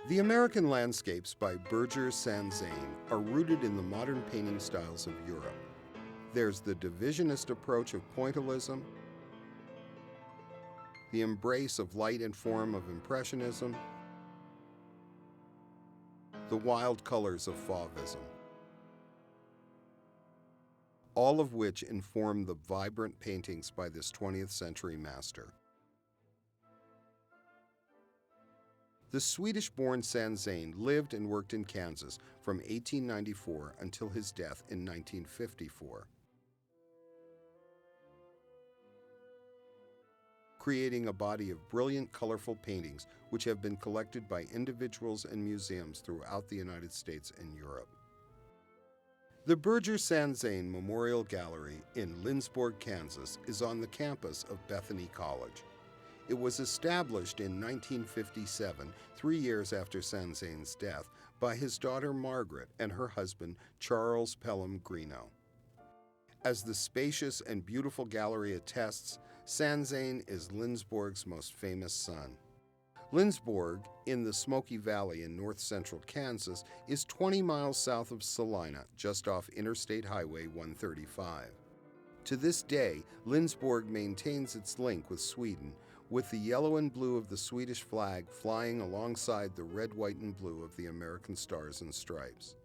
The American landscapes by Birger Sandzén are rooted in the modern painting styles of Europe. There's the divisionist approach of pointillism, the embrace of light and form of Impressionism, the wild colors of Fauvism, all of which inform the vibrant paintings by this 20th century master. The Swedish-born Sandzén lived and worked in Kansas from 1894 until his death in 1954. Creating a body of brilliant, colorful paintings which have been collected by individuals and museums throughout the United States and Europe. The Birger Sandzén Memorial Gallery in Lindsborg, Kansas is on the campus of Bethany College. It was established in 1957, 3 years after Sandzén's death, by his daughter Margaret and her husband Charles Pelham Greenough. As the spacious and beautiful gallery attests, Sandzén is Lindsborg's most famous son. Lindsborg, in the Smoky Valley in north-central Kansas, is 20 miles south of Salina, just off Interstate Highway 135. To this day, Lindsborg maintains its link with Sweden, with the yellow and blue of the Swedish flag flying alongside the red, white, and blue of the American Stars and Stripes.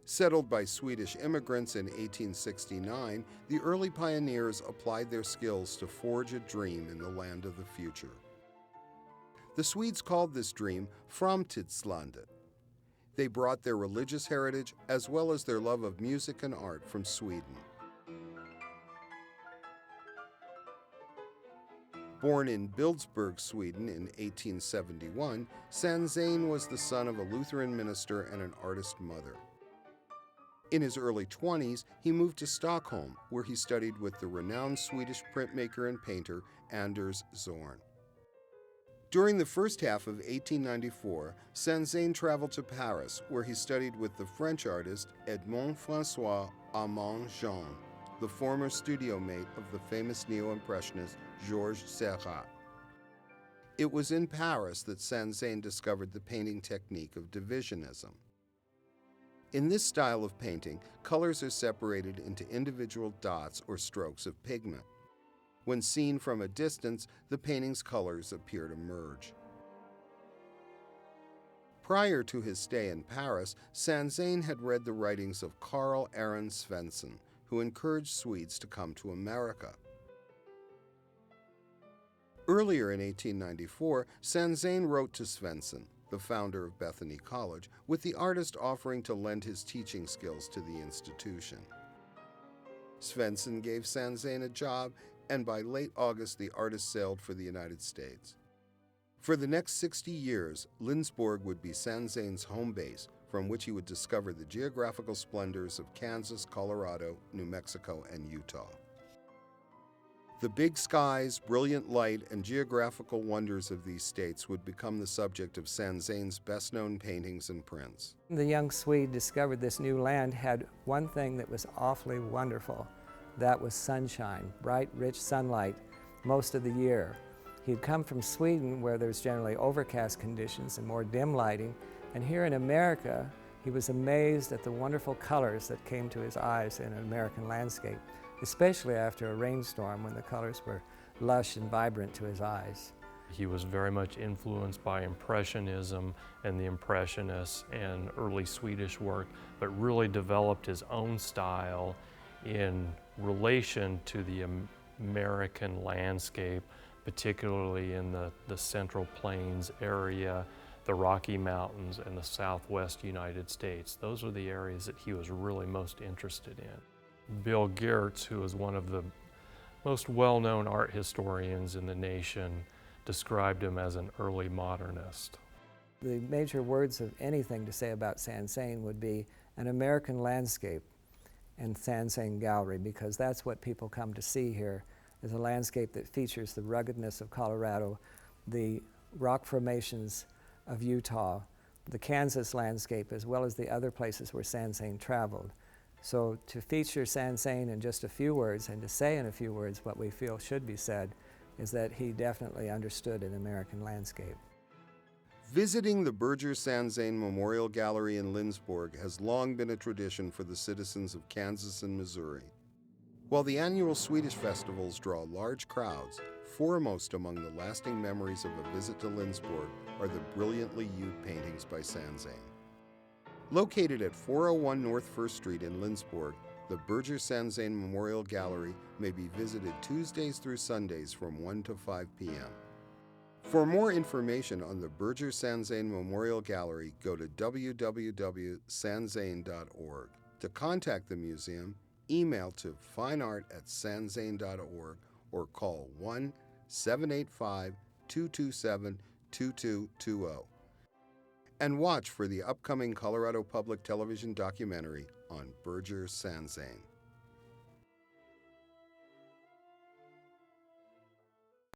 Settled by Swedish immigrants in 1869, the early pioneers applied their skills to forge a dream in the land of the future. The Swedes called this dream Framtidslandet. They brought their religious heritage as well as their love of music and art from Sweden. Born in Bildsburg, Sweden in 1871, Sandzén was the son of a Lutheran minister and an artist mother. In his early 20s, he moved to Stockholm, where he studied with the renowned Swedish printmaker and painter Anders Zorn. During the first half of 1894, Sandzén traveled to Paris, where he studied with the French artist Edmond-François Armand-Jean, the former studio mate of the famous neo-impressionist Georges Seurat. It was in Paris that Sandzén discovered the painting technique of divisionism. In this style of painting, colors are separated into individual dots or strokes of pigment. When seen from a distance, the painting's colors appear to merge. Prior to his stay in Paris, Sandzén had read the writings of Carl Aron Svensson, who encouraged Swedes to come to America. Earlier in 1894, Sandzén wrote to Svensson, the founder of Bethany College, with the artist offering to lend his teaching skills to the institution. Svensson gave Sandzén a job, and by late August the artist sailed for the United States. For the next 60 years, Lindsborg would be Sandzén's home base, from which he would discover the geographical splendors of Kansas, Colorado, New Mexico, and Utah. The big skies, brilliant light, and geographical wonders of these states would become the subject of Sandzén's best-known paintings and prints. The young Swede discovered this new land had one thing that was awfully wonderful. That was sunshine, bright, rich sunlight most of the year. He'd come from Sweden, where there's generally overcast conditions and more dim lighting, and here in America, he was amazed at the wonderful colors that came to his eyes in an American landscape, especially after a rainstorm when the colors were lush and vibrant to his eyes. He was very much influenced by Impressionism and the Impressionists and early Swedish work, but really developed his own style in relation to the American landscape, particularly in the Central Plains area, the Rocky Mountains, and the Southwest United States. Those are the areas that he was really most interested in. Birger, who is one of the most well-known art historians in the nation, described him as an early modernist. The major words of anything to say about Sandzén would be an American landscape and Sandzén Gallery, because that's what people come to see here, is a landscape that features the ruggedness of Colorado, the rock formations of Utah, the Kansas landscape, as well as the other places where Sandzén traveled. So to feature Sandzén in just a few words and to say in a few words what we feel should be said is that he definitely understood an American landscape. Visiting the Birger Sandzén Memorial Gallery in Lindsborg has long been a tradition for the citizens of Kansas and Missouri. While the annual Swedish festivals draw large crowds, foremost among the lasting memories of a visit to Lindsborg are the brilliantly hued paintings by Sandzén. Located at 401 North 1st Street in Lindsborg, the Birger Sandzén Memorial Gallery may be visited Tuesdays through Sundays from 1 to 5 p.m. For more information on the Birger Sandzén Memorial Gallery, go to www.sandzén.org. To contact the museum, email to fineart@sandzén.org or call 1-785-227-2220. And watch for the upcoming Colorado Public Television documentary on Birger Sandzén.